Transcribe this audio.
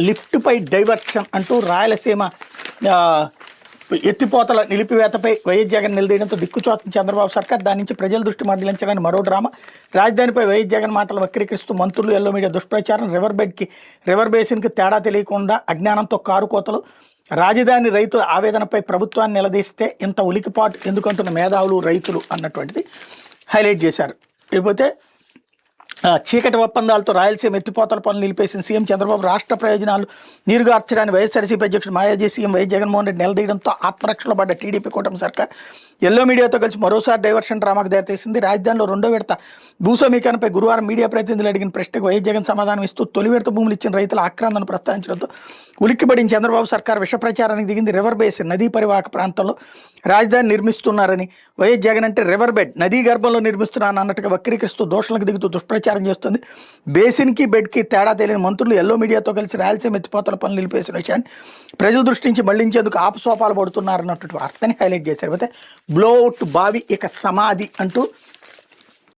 లిఫ్ట్పై diversion అంటూ రాయలసీమ ఎత్తిపోతల నిలిపివేతపై YS Jagan నిలదీయడంతో దిక్కుచోతున్న Chandrababu సర్కార్ దాని నుంచి ప్రజల దృష్టి మళ్లించడానికి మరో డ్రామా. రాజధానిపై వైఎస్ జగన్ మాటలు వక్రీకరిస్తూ మంత్రులు ఎల్లో మీడియా దుష్ప్రచారం. రివర్ బేసిన్కి తేడా తెలియకుండా అజ్ఞానంతో కారు కోతలు. రాజధాని రైతుల ఆవేదనపై ప్రభుత్వాన్ని నిలదీస్తే ఇంత ఉలికిపాటు ఎందుకంటున్న మేధావులు రైతులు అన్నటువంటిది హైలైట్ చేశారు. లేకపోతే చీకటి ఒప్పందాలతో రాయలసీమ ఎత్తిపోతల పనులు నిలిపేసిన సీఎం చంద్రబాబు రాష్ట్ర ప్రయోజనాలు నీరుగార్చడానికి వైఎస్ఆర్సీపీ అధ్యక్షుడు మాయాజీ సీఎం వైఎస్ జగన్మోహన్ రెడ్డి నిలదీయడంతో ఆత్మరక్షలో పడ్డ టీడీపీ కూటమి సర్కార్ ఎల్లో మీడియాతో కలిసి మరోసారి డైవర్షన్ డ్రామాకు దారితీసింది. రాజధానిలో రెండో విడత భూసమీకరణపై గురువారం మీడియా ప్రతినిధులు అడిగిన ప్రశ్నకు వైఎస్ జగన్ సమాధానం ఇస్తూ తొలి విడత భూములు ఇచ్చిన రైతుల ఆక్రందనను ప్రస్తావించడంతో ఉలిక్కిపడిన చంద్రబాబు సర్కార్ విష ప్రచారానికి దిగింది. రివర్ బేసిన్ నదీ పరివాహక ప్రాంతంలో రాజధాని నిర్మిస్తున్నారని, వైఎస్ జగన్ అంటే రివర్ బెడ్ నదీ గర్భంలో నిర్మిస్తున్నారని అన్నట్టుగా వక్రీకరిస్తూ దోషులకు దిగుతూ దుష్ప్రచారం చేస్తుంది. బేసిన్కి బెడ్కి తేడా తెలియని మంత్రులు ఎల్లో మీడియాతో కలిసి రాయలసీమ ఎత్తిపోతల పనులు నిలిపేసిన విషయాన్ని ప్రజల దృష్టి నుంచి మళ్లించేందుకు ఆపసోపాలు పడుతున్నారన్నటువంటి వార్తని హైలైట్ చేశారు. అయితే బ్లోఅవుట్ బావి ఇక సమాధి అంటూ